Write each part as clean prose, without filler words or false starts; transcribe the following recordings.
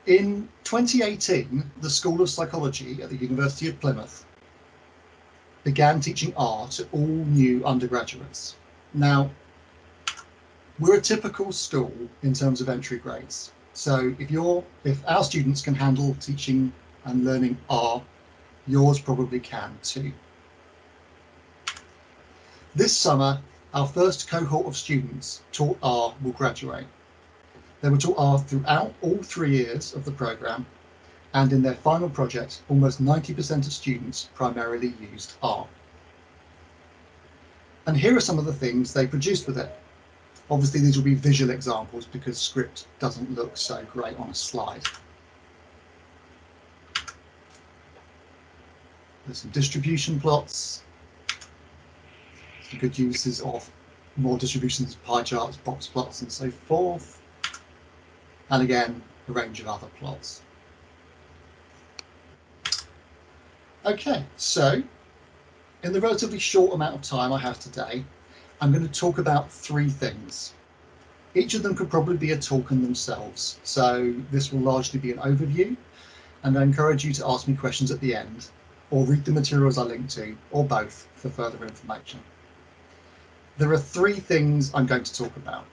In 2018, the School of Psychology at the University of Plymouth began teaching R to all new undergraduates. Now, we're a typical school in terms of entry grades. So if our students can handle teaching and learning R, yours probably can too. This summer, our first cohort of students taught R will graduate. They were taught R throughout all 3 years of the programme, and in their final project, almost 90% of students primarily used R. And here are some of the things they produced with it. Obviously, these will be visual examples because script doesn't look so great on a slide. There's some distribution plots, some good uses of more distributions, pie charts, box plots, and so forth. And again, a range of other plots. Okay, so in the relatively short amount of time I have today, I'm going to talk about 3 things. Each of them could probably be a talk in themselves, so this will largely be an overview, and I encourage you to ask me questions at the end, or read the materials I link to, or both, for further information. There are 3 things I'm going to talk about.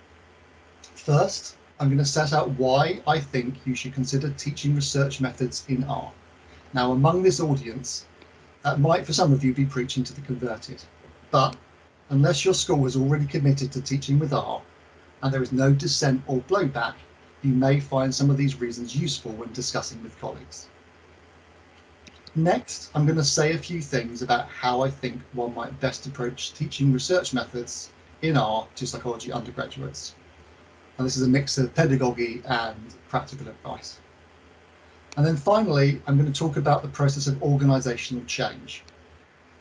First, I'm going to set out why I think you should consider teaching research methods in R. Now, among this audience, that might for some of you be preaching to the converted, but unless your school has already committed to teaching with R and there is no dissent or blowback, you may find some of these reasons useful when discussing with colleagues. Next, I'm going to say a few things about how I think one might best approach teaching research methods in R to psychology undergraduates. And this is a mix of pedagogy and practical advice. And then finally, I'm going to talk about the process of organisational change.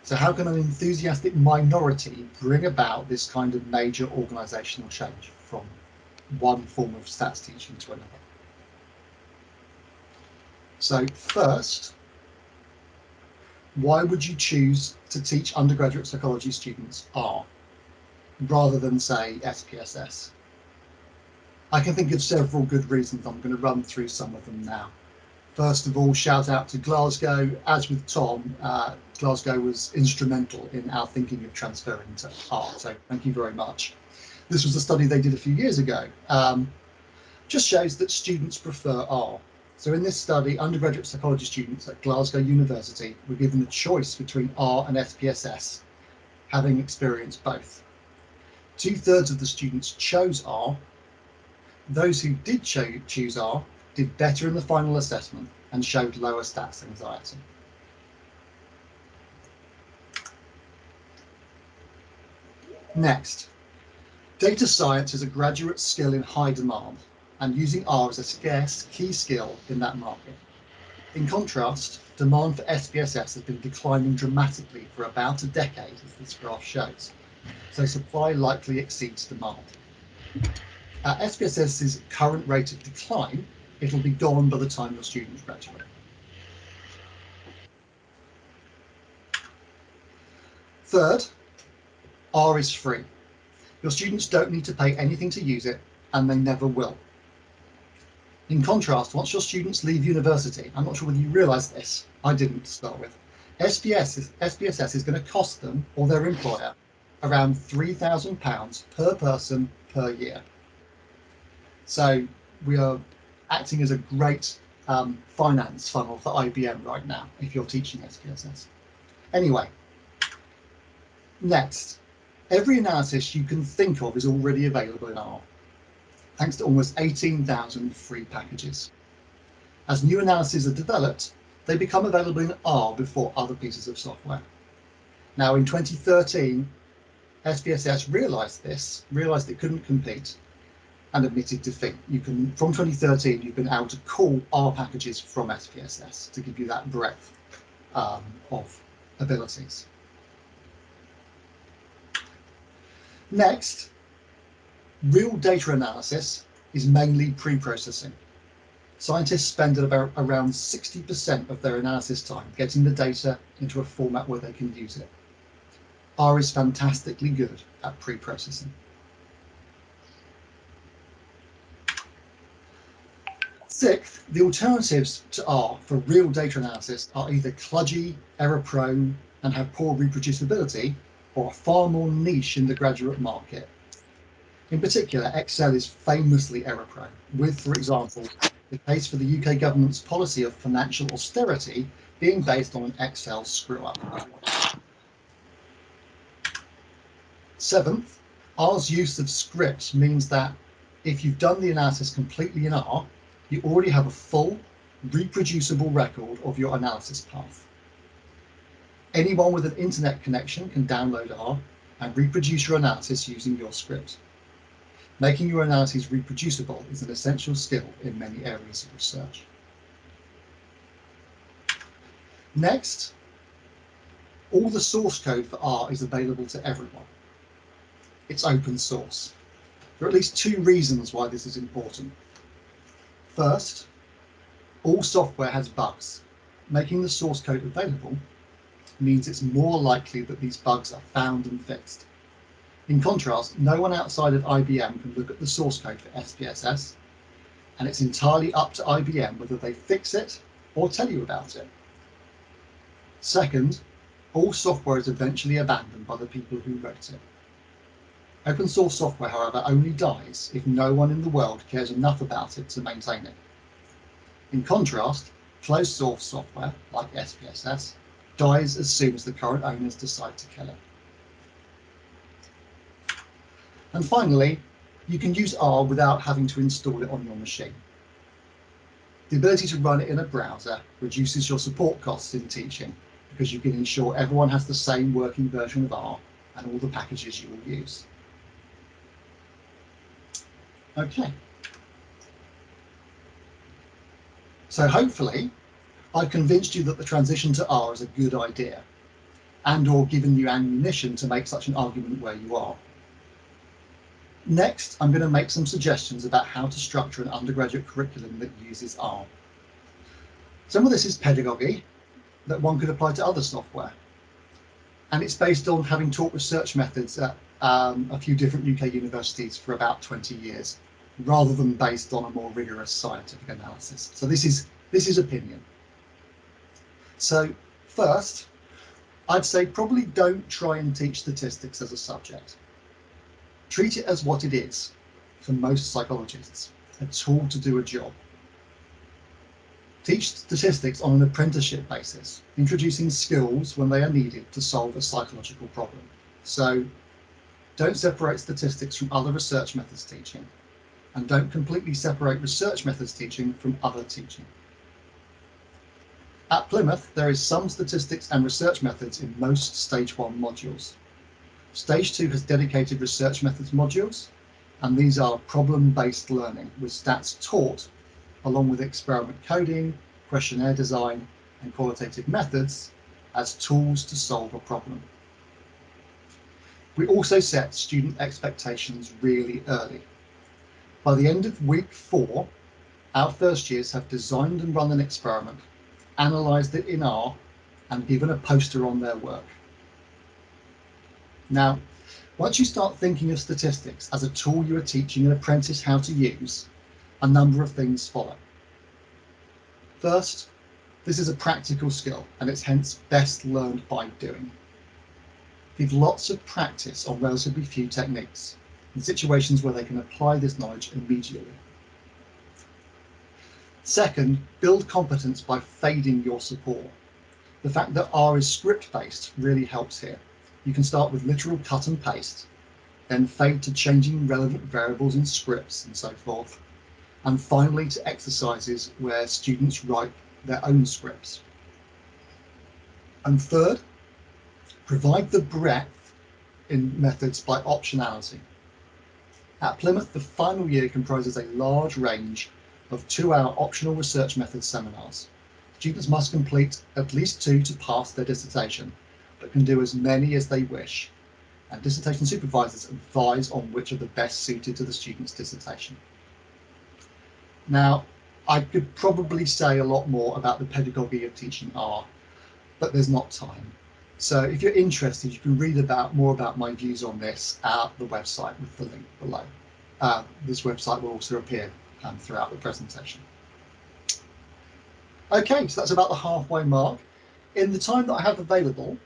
So how can an enthusiastic minority bring about this kind of major organisational change from one form of stats teaching to another? So first, why would you choose to teach undergraduate psychology students R rather than, say, SPSS? I can think of several good reasons. I'm going to run through some of them now. First of all, shout out to Glasgow. As with Tom, Glasgow was instrumental in our thinking of transferring to R, so thank you very much. This was a study they did a few years ago. Just shows that students prefer R. So in this study, undergraduate psychology students at Glasgow University were given a choice between R and SPSS, having experienced both. 2/3 of the students chose R. Those who did choose R did better in the final assessment and showed lower stats anxiety. Next, data science is a graduate skill in high demand, and using R is a scarce key skill in that market. In contrast, demand for SPSS has been declining dramatically for about a decade, as this graph shows, so supply likely exceeds demand. At SPSS's current rate of decline, it'll be gone by the time your students graduate. Third, R is free. Your students don't need to pay anything to use it, and they never will. In contrast, once your students leave university, I'm not sure whether you realise this, I didn't to start with, SPSS is going to cost them, or their employer, around £3,000 per person per year. So we are acting as a great finance funnel for IBM right now, if you're teaching SPSS. Anyway, next, every analysis you can think of is already available in R, thanks to almost 18,000 free packages. As new analyses are developed, they become available in R before other pieces of software. Now, in 2013, SPSS realised it couldn't compete, and admitted defeat. From 2013, you've been able to call R packages from SPSS to give you that breadth of abilities. Next, real data analysis is mainly pre-processing. Scientists spend around 60% of their analysis time getting the data into a format where they can use it. R is fantastically good at pre-processing. Sixth, the alternatives to R for real data analysis are either kludgy, error-prone, and have poor reproducibility, or are far more niche in the graduate market. In particular, Excel is famously error-prone, with, for example, the case for the UK government's policy of financial austerity being based on an Excel screw-up. Seventh, R's use of scripts means that if you've done the analysis completely in R, you already have a full, reproducible record of your analysis path. Anyone with an internet connection can download R and reproduce your analysis using your script. Making your analyses reproducible is an essential skill in many areas of research. Next, all the source code for R is available to everyone. It's open source. There are at least two reasons why this is important. First, all software has bugs. Making the source code available means it's more likely that these bugs are found and fixed. In contrast, no one outside of IBM can look at the source code for SPSS, and it's entirely up to IBM whether they fix it or tell you about it. Second, all software is eventually abandoned by the people who wrote it. Open source software, however, only dies if no one in the world cares enough about it to maintain it. In contrast, closed source software, like SPSS, dies as soon as the current owners decide to kill it. And finally, you can use R without having to install it on your machine. The ability to run it in a browser reduces your support costs in teaching because you can ensure everyone has the same working version of R and all the packages you will use. Okay. So hopefully, I've convinced you that the transition to R is a good idea, and/or given you ammunition to make such an argument where you are. Next, I'm going to make some suggestions about how to structure an undergraduate curriculum that uses R. Some of this is pedagogy that one could apply to other software, and it's based on having taught research methods at a few different UK universities for about 20 years, rather than based on a more rigorous scientific analysis. So this is opinion. So first, I'd say probably don't try and teach statistics as a subject. Treat it as what it is for most psychologists, a tool to do a job. Teach statistics on an apprenticeship basis, introducing skills when they are needed to solve a psychological problem. So don't separate statistics from other research methods teaching, and don't completely separate research methods teaching from other teaching. At Plymouth, there is some statistics and research methods in most Stage 1 modules. Stage 2 has dedicated research methods modules, and these are problem-based learning with stats taught along with experiment coding, questionnaire design, and qualitative methods as tools to solve a problem. We also set student expectations really early. By the end of week 4, our first years have designed and run an experiment, analysed it in R, and given a poster on their work. Now, once you start thinking of statistics as a tool you are teaching an apprentice how to use, a number of things follow. First, this is a practical skill, and it's hence best learned by doing. Give lots of practice on relatively few techniques in situations where they can apply this knowledge immediately. Second, build competence by fading your support. The fact that R is script-based really helps here. You can start with literal cut and paste, then fade to changing relevant variables in scripts and so forth, and finally to exercises where students write their own scripts. And third, provide the breadth in methods by optionality. At Plymouth, the final year comprises a large range of 2-hour optional research methods seminars. Students must complete at least 2 to pass their dissertation, but can do as many as they wish, and dissertation supervisors advise on which are the best suited to the student's dissertation. Now, I could probably say a lot more about the pedagogy of teaching R, but there's not time. So if you're interested, you can read more about my views on this at the website with the link below. This website will also appear throughout the presentation. Okay, so that's about the halfway mark. In the time that I have available,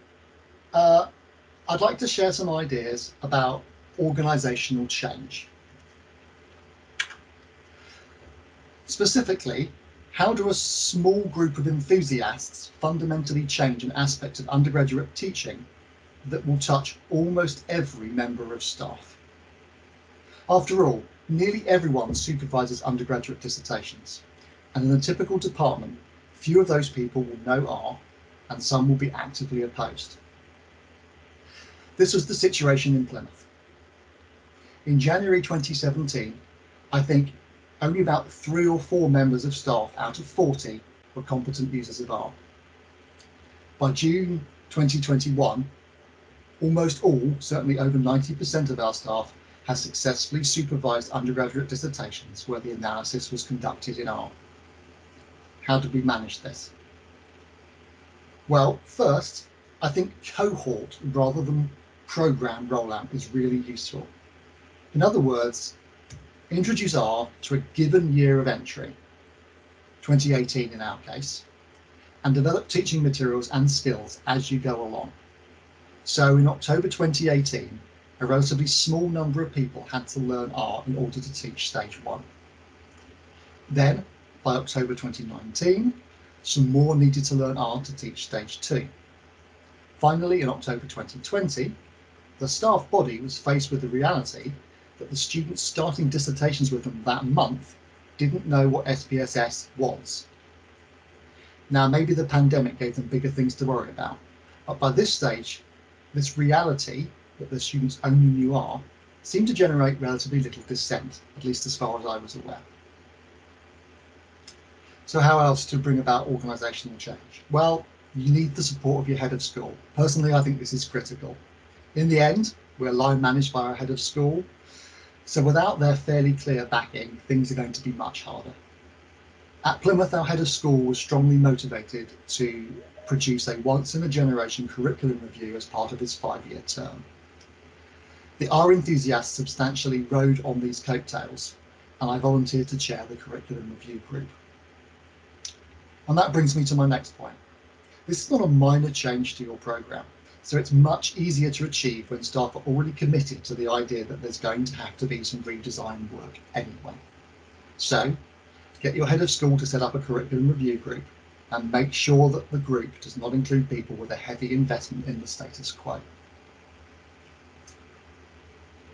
I'd like to share some ideas about organisational change. Specifically, how do a small group of enthusiasts fundamentally change an aspect of undergraduate teaching that will touch almost every member of staff? After all, nearly everyone supervises undergraduate dissertations, and in a typical department, few of those people will know R, and some will be actively opposed. This was the situation in Plymouth. In January 2017, I think only about 3 or 4 members of staff out of 40 were competent users of R. By June 2021, almost all, certainly over 90% of our staff, has successfully supervised undergraduate dissertations where the analysis was conducted in R. How did we manage this? Well, first, I think cohort rather than program rollout is really useful. In other words, introduce R to a given year of entry, 2018 in our case, and develop teaching materials and skills as you go along. So in October 2018, a relatively small number of people had to learn R in order to teach stage 1. Then, by October 2019, some more needed to learn R to teach stage 2. Finally, in October 2020, the staff body was faced with the reality that the students starting dissertations with them that month didn't know what SPSS was. Now, maybe the pandemic gave them bigger things to worry about, but by this stage, this reality that the students only knew R seemed to generate relatively little dissent, at least as far as I was aware. So how else to bring about organisational change? Well, you need the support of your head of school. Personally, I think this is critical. In the end, we're line managed by our head of school, so without their fairly clear backing, things are going to be much harder. At Plymouth, our head of school was strongly motivated to produce a once-in-a-generation curriculum review as part of his 5-year term. The R enthusiasts substantially rode on these coattails, and I volunteered to chair the curriculum review group. And that brings me to my next point. This is not a minor change to your programme, so it's much easier to achieve when staff are already committed to the idea that there's going to have to be some redesign work anyway. So, get your head of school to set up a curriculum review group and make sure that the group does not include people with a heavy investment in the status quo.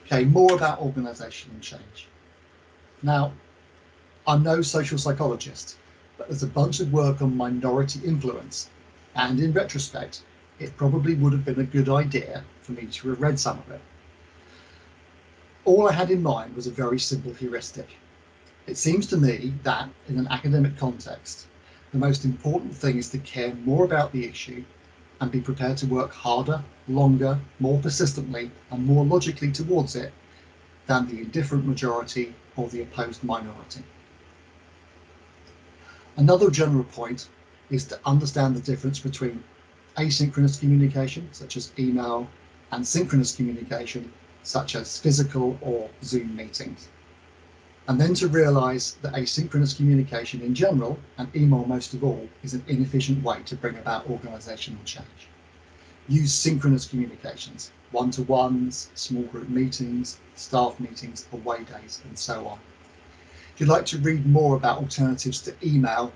Okay, more about organisational change. Now, I'm no social psychologist, but there's a bunch of work on minority influence, and in retrospect, it probably would have been a good idea for me to have read some of it. All I had in mind was a very simple heuristic. It seems to me that, in an academic context, the most important thing is to care more about the issue and be prepared to work harder, longer, more persistently, and more logically towards it than the indifferent majority or the opposed minority. Another general point is to understand the difference between asynchronous communication, such as email, and synchronous communication, such as physical or Zoom meetings. And then to realise that asynchronous communication in general, and email most of all, is an inefficient way to bring about organisational change. Use synchronous communications, one-to-ones, small group meetings, staff meetings, away days, and so on. If you'd like to read more about alternatives to email,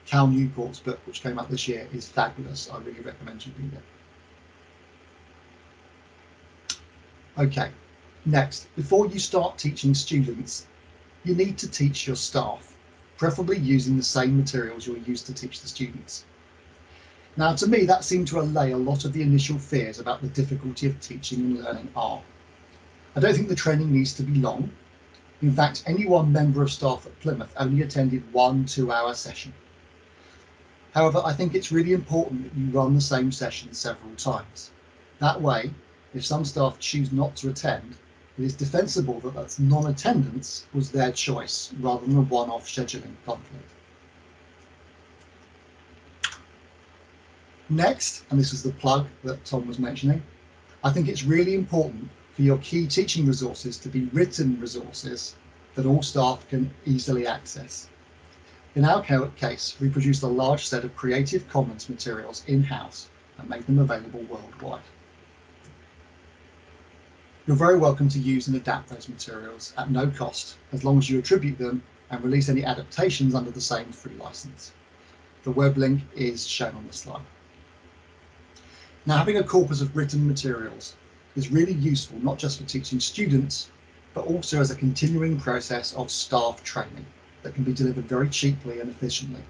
Cal Newport's book, which came out this year, is fabulous. I really recommend you read it. Okay, next, before you start teaching students, you need to teach your staff, preferably using the same materials you'll use to teach the students. Now, to me, that seemed to allay a lot of the initial fears about the difficulty of teaching and learning R. I don't think the training needs to be long. In fact, any one member of staff at Plymouth only attended 1 2-hour session. However, I think it's really important that you run the same session several times. That way, if some staff choose not to attend, it is defensible that that's non-attendance was their choice rather than a one-off scheduling conflict. Next, and this is the plug that Tom was mentioning, I think it's really important for your key teaching resources to be written resources that all staff can easily access. In our case, we produced a large set of Creative Commons materials in-house and made them available worldwide. You're very welcome to use and adapt those materials at no cost, as long as you attribute them and release any adaptations under the same free license. The web link is shown on the slide. Now, having a corpus of written materials is really useful, not just for teaching students, but also as a continuing process of staff training that can be delivered very cheaply and efficiently.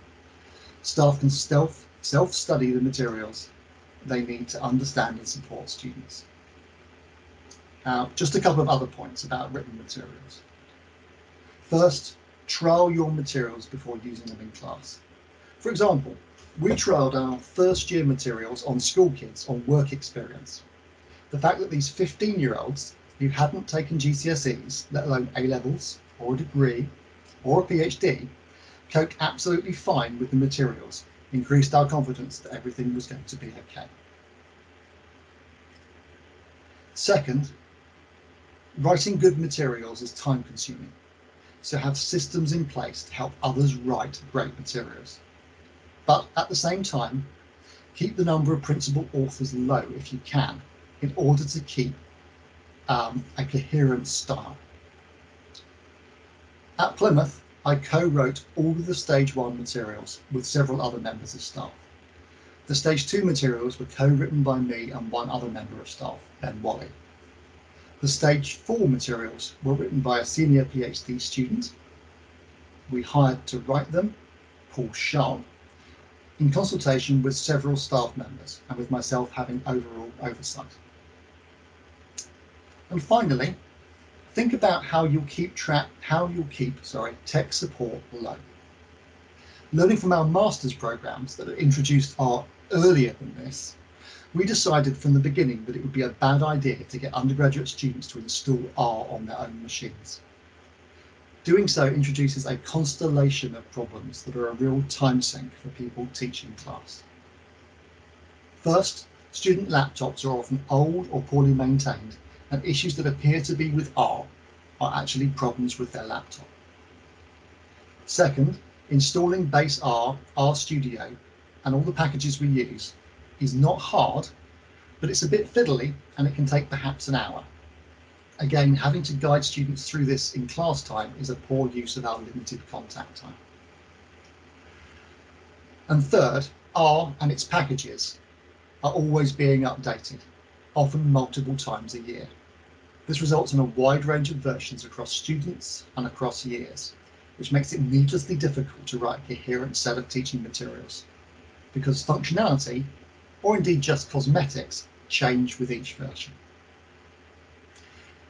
Staff can self-study the materials they need to understand and support students. Just a couple of other points about written materials. First, trial your materials before using them in class. For example, we trialled our first year materials on school kids on work experience. The fact that these 15-year-olds who hadn't taken GCSEs, let alone A-levels or a degree or a PhD, coped absolutely fine with the materials, increased our confidence that everything was going to be okay. Second, writing good materials is time consuming, so have systems in place to help others write great materials. But at the same time, keep the number of principal authors low if you can, in order to keep a coherent style. At Plymouth, I co-wrote all of the Stage 1 materials with several other members of staff. The Stage 2 materials were co-written by me and one other member of staff, Ben Wally. The Stage 4 materials were written by a senior PhD student. We hired to write them, Paul Sharp, in consultation with several staff members and with myself having overall oversight. And finally, think about how you'll keep tech support low. Learning from our master's programs that are introduced R earlier than this, we decided from the beginning that it would be a bad idea to get undergraduate students to install R on their own machines. Doing so introduces a constellation of problems that are a real time sink for people teaching class. First, student laptops are often old or poorly maintained, and issues that appear to be with R are actually problems with their laptop. Second, installing base R, RStudio, and all the packages we use is not hard, but it's a bit fiddly and it can take perhaps an hour. Again, having to guide students through this in class time is a poor use of our limited contact time. And third, R and its packages are always being updated, often multiple times a year. This results in a wide range of versions across students and across years, which makes it needlessly difficult to write a coherent set of teaching materials, because functionality, or indeed just cosmetics, change with each version.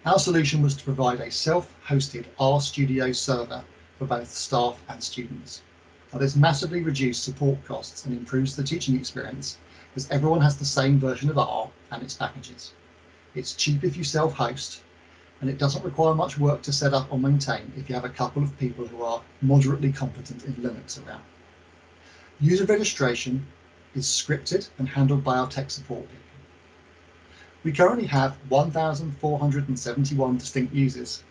Our solution was to provide a self-hosted RStudio server for both staff and students. Now, this massively reduced support costs and improves the teaching experience, because everyone has the same version of R and its packages. It's cheap if you self-host, and it doesn't require much work to set up or maintain if you have a couple of people who are moderately competent in Linux around. User registration is scripted and handled by our tech support people. We currently have 1,471 distinct users,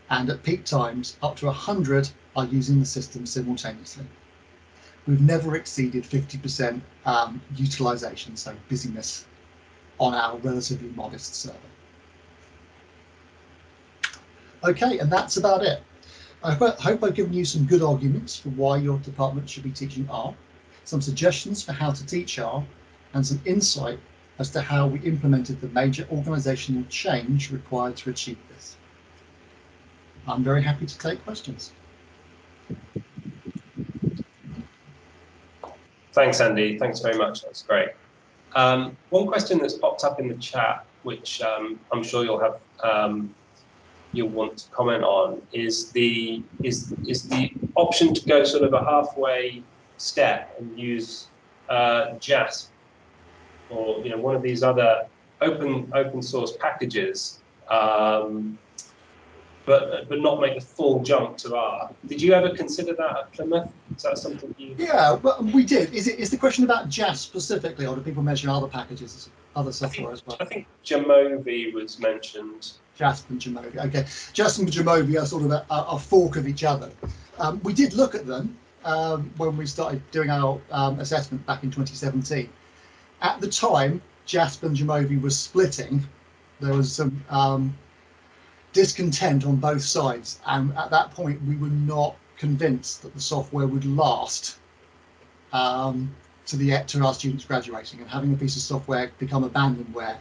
and at peak times, up to 100 are using the system simultaneously. We've never exceeded 50% utilization, so busyness, on our relatively modest server. Okay, and that's about it. I hope I've given you some good arguments for why your department should be teaching R, some suggestions for how to teach R, and some insight as to how we implemented the major organizational change required to achieve this. I'm very happy to take questions. Thanks, Andy. Thanks very much. That's great. One question that's popped up in the chat, which I'm sure you'll have you'll want to comment on, is the option to go sort of a halfway step and use JASP, or one of these other open source packages, but not make the full jump to R. Did you ever consider that at Plymouth? Is that something you? Yeah, well, we did. Is the question about JASP specifically, or do people mention other packages, other software as well? I think Jamovi was mentioned. JASP and Jamovi. Okay, JASP and Jamovi are sort of a fork of each other. We did look at them. when we started doing our assessment back in 2017. At the time, JASP and Jamovi was splitting. There was some discontent on both sides, and at that point we were not convinced that the software would last to our students graduating, and having a piece of software become abandonware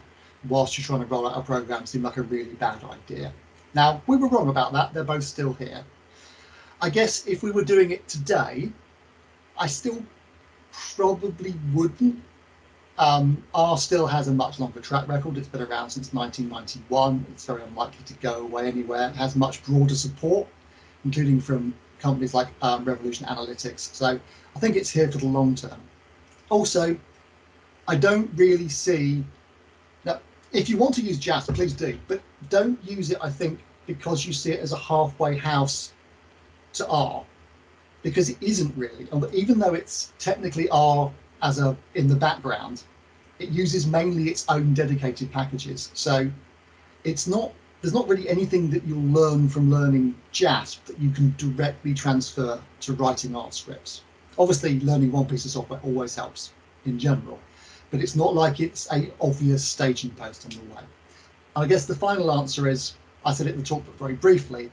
whilst you're trying to roll out a program seemed like a really bad idea. Now, we were wrong about that. They're both still here. I guess if we were doing it today, I still probably wouldn't. R still has a much longer track record. It's been around since 1991. It's very unlikely to go away anywhere. It has much broader support, including from companies like Revolution Analytics. So I think it's here for the long term. Also, I don't really see, now, if you want to use JASP, please do, but don't use it, I think, because you see it as a halfway house to R, because it isn't really. Even though it's technically R in the background, it uses mainly its own dedicated packages. So there's not really anything that you'll learn from learning JASP that you can directly transfer to writing R scripts. Obviously, learning one piece of software always helps in general, but it's not like it's an obvious staging post on the way. I guess the final answer is, I said it in the talk, but very briefly,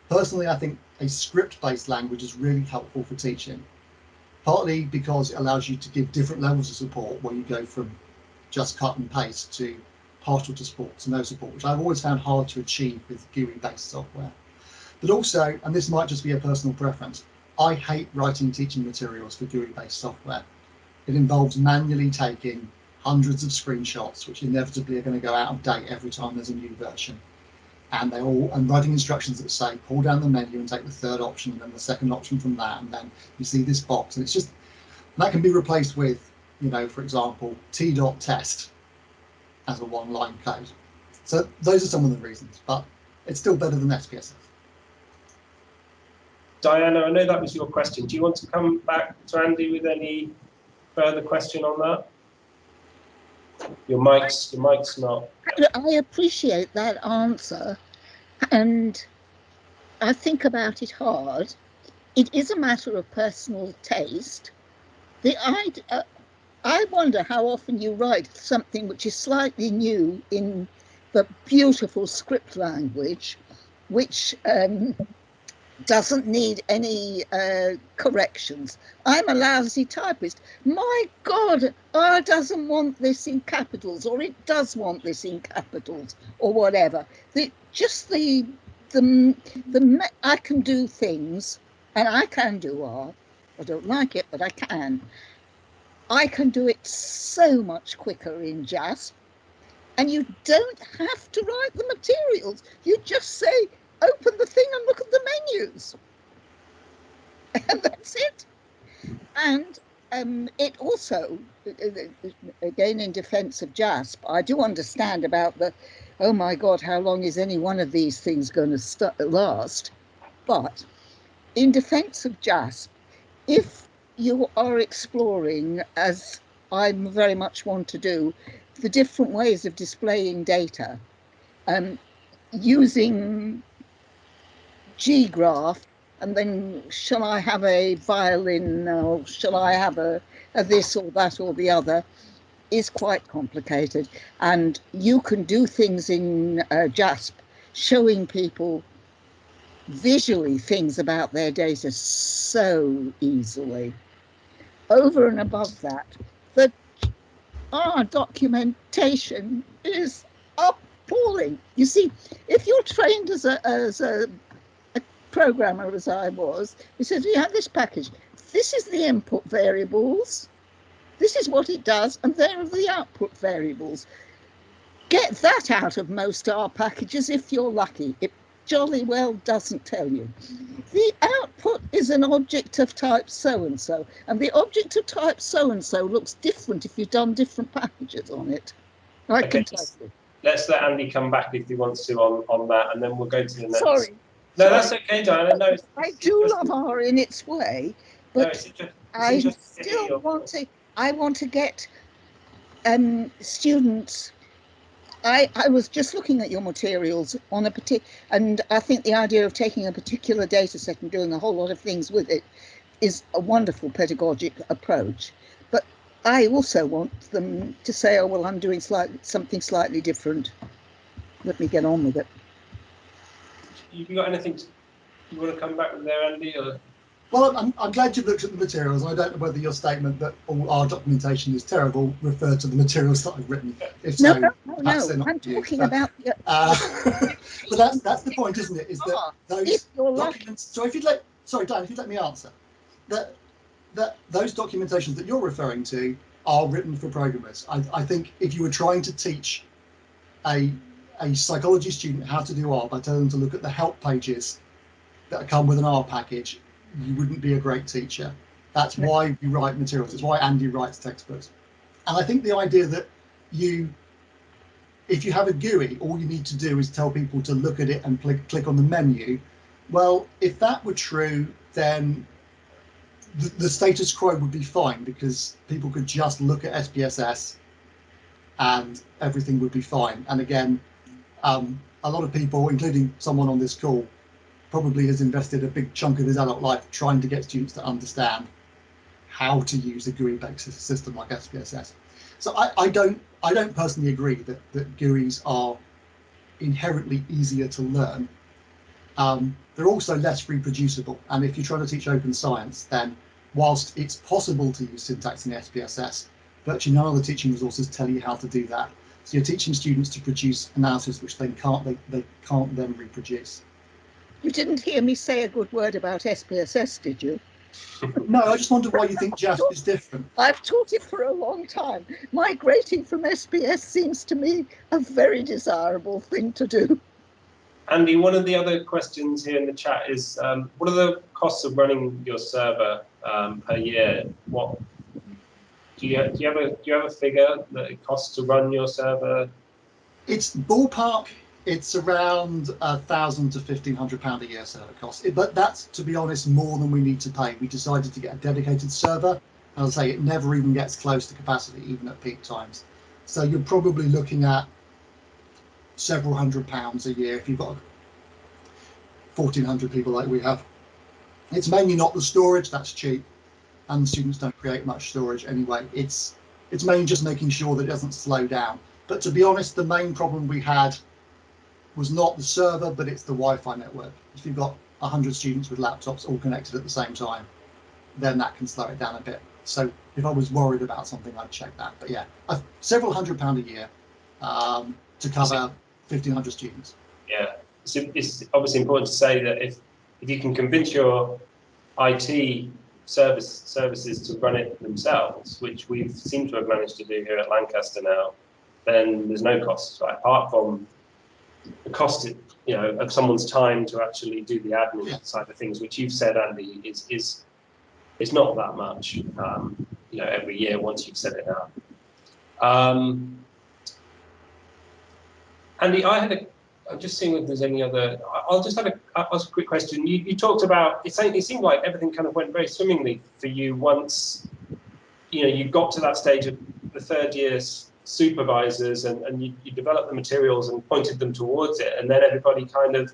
personally, I think a script-based language is really helpful for teaching, partly because it allows you to give different levels of support where you go from just cut and paste to partial to support to no support, which I've always found hard to achieve with GUI-based software. But also, and this might just be a personal preference, I hate writing teaching materials for GUI-based software. It involves manually taking hundreds of screenshots, which inevitably are going to go out of date every time there's a new version. And writing instructions that say, pull down the menu and take the third option, and then the second option from that, and then you see this box. And it's just, that can be replaced with, for example, t.test as a one-line code. So those are some of the reasons, but it's still better than SPSS. Diana, I know that was your question. Do you want to come back to Andy with any further question on that? Your mic's not. I appreciate that answer, and I think about it hard. It is a matter of personal taste. I wonder how often you write something which is slightly new in the beautiful script language, which doesn't need any corrections. I'm a lousy typist. My God, R doesn't want this in capitals, or it does want this in capitals, or whatever. I can do things, and I can do R. I don't like it, but I can. I can do it so much quicker in JASP, and you don't have to write the materials. You just say, open the thing and look at the menus. And that's it. And it also, again, in defense of JASP, I do understand about oh my God, how long is any one of these things going to last? But in defense of JASP, if you are exploring, as I very much want to do, the different ways of displaying data, using G-graph, and then shall I have a violin, or shall I have a this or that or the other, is quite complicated. And you can do things in JASP showing people visually things about their data so easily. Over and above that, our documentation is appalling. You see, if you're trained as a programmer, as I was, he says, we have this package. This is the input variables. This is what it does, and there are the output variables. Get that out of most R packages if you're lucky. It jolly well doesn't tell you. The output is an object of type so-and-so, and the object of type so-and-so looks different if you've done different packages on it. I can tell you. Let's let Andy come back if he wants to on that, and then we'll go to the next. Sorry. No, that's okay, Diana. No, I do love R in its way, but I still want to get students. I was just looking at your materials on and I think the idea of taking a particular data set and doing a whole lot of things with it is a wonderful pedagogic approach, but I also want them to say, oh, well, I'm doing something slightly different. Let me get on with it. Have you got anything you want to come back with there, Andy? Or? Well, I'm glad you've looked at the materials. I don't know whether your statement that all our documentation is terrible referred to the materials that I've written. If so, No. I'm talking about. But that's the point, isn't it? Is that those documents? So if you'd sorry, Dan, if you'd let me answer, that those documentations that you're referring to are written for programmers. I think if you were trying to teach a psychology student how to do R by telling them to look at the help pages that come with an R package, you wouldn't be a great teacher. That's why we write materials. It's why Andy writes textbooks. And I think the idea that if you have a GUI, all you need to do is tell people to look at it and click on the menu. Well, if that were true, then the status quo would be fine, because people could just look at SPSS and everything would be fine. And again, a lot of people, including someone on this call, probably has invested a big chunk of his adult life trying to get students to understand how to use a GUI-based system like SPSS. So I don't personally agree that GUIs are inherently easier to learn. They're also less reproducible. And if you're trying to teach open science, then whilst it's possible to use syntax in SPSS, virtually none of the teaching resources tell you how to do that. So you're teaching students to produce analysis which they can't then reproduce. You didn't hear me say a good word about SPSS, did you? No, I just wonder why you think JASP is different. I've taught it for a long time. Migrating from SPS seems to me a very desirable thing to do. Andy, one of the other questions here in the chat is, what are the costs of running your server per year? What do you have a figure that it costs to run your server? It's ballpark. It's around £1,000 to £1,500 a year server cost. But that's, to be honest, more than we need to pay. We decided to get a dedicated server. As I say, it never even gets close to capacity, even at peak times. So you're probably looking at several £100s a year if you've got 1,400 people like we have. It's mainly not the storage, that's cheap, and students don't create much storage anyway. It's mainly just making sure that it doesn't slow down. But to be honest, the main problem we had was not the server, but it's the Wi-Fi network. If you've got 100 students with laptops all connected at the same time, then that can slow it down a bit. So if I was worried about something, I'd check that. But yeah, several £100 a year to cover 1,500 students. Yeah, it's obviously important to say that if you can convince your IT services to run it themselves, which we seem to have managed to do here at Lancaster now, then there's no costs, right? Apart from the cost, of someone's time to actually do the admin side of things, which you've said, Andy, is not that much, every year once you've set it up. Andy, I'm just seeing if there's any other. I'll just ask a quick question. You talked about it seemed like everything kind of went very swimmingly for you once you got to that stage of the third year supervisors and you developed the materials and pointed them towards it, and then everybody kind of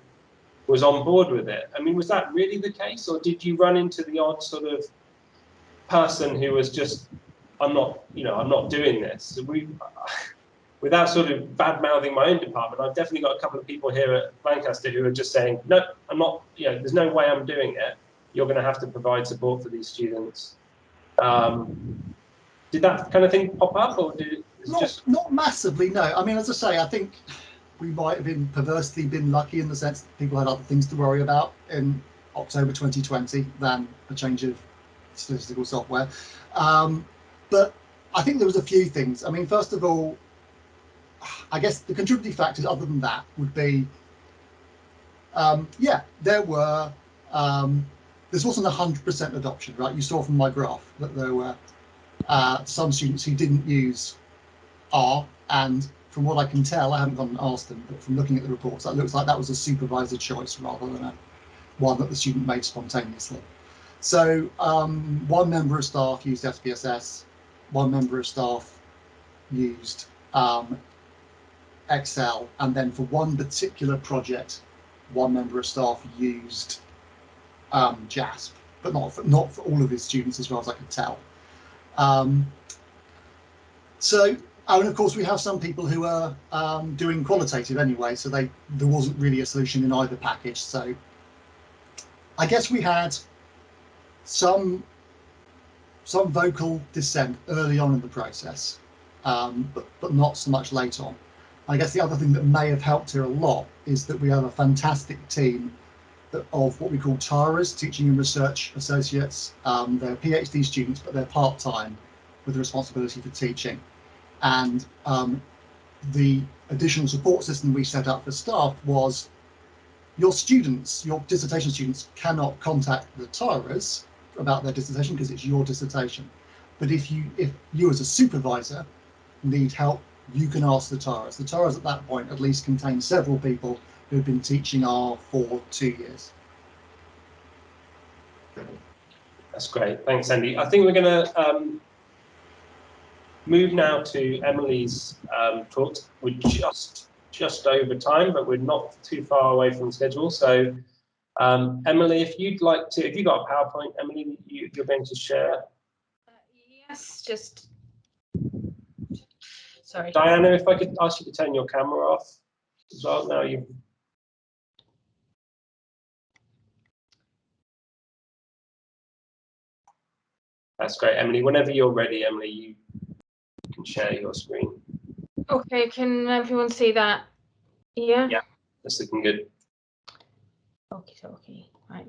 was on board with it. I mean, was that really the case, or did you run into the odd sort of person who was just, I'm not doing this? Without sort of bad-mouthing my own department, I've definitely got a couple of people here at Lancaster who are just saying, no, I'm not, there's no way I'm doing it. You're going to have to provide support for these students. Did that kind of thing pop up, or did it not massively, no. I mean, as I say, I think we might have perversely been lucky in the sense that people had other things to worry about in October 2020 than a change of statistical software. But I think there was a few things. I mean, first of all, I guess the contributing factors other than that would be, there were, this wasn't 100% adoption, right? You saw from my graph that there were some students who didn't use R, and from what I can tell, I haven't gone and asked them, but from looking at the reports, that looks like that was a supervisor choice rather than one that the student made spontaneously. So one member of staff used SPSS, one member of staff used Excel, and then for one particular project, one member of staff used JASP. but not for all of his students, as far as I could tell. And of course, we have some people who are doing qualitative anyway, so there wasn't really a solution in either package. So I guess we had some vocal dissent early on in the process, but not so much late on. I guess the other thing that may have helped here a lot is that we have a fantastic team of what we call TARAs, Teaching and Research Associates. They're PhD students, but they're part-time with the responsibility for teaching. And the additional support system we set up for staff was your students, your dissertation students, cannot contact the TARAs about their dissertation because it's your dissertation. But if you as a supervisor need help, you can ask the TARAs. The TARAs at that point at least contain several people who have been teaching R for 2 years. That's great. Thanks, Andy. I think we're going to move now to Emily's talk. We're just over time, but we're not too far away from schedule. So, Emily, if you'd like to, if you've got a PowerPoint, Emily, you're going to share. Yes, just sorry. Diana, if I could ask you to turn your camera off as well. Now you. That's great, Emily. Whenever you're ready, Emily, you can share your screen. Okay, can everyone see that? Yeah? Yeah, that's looking good. Okay.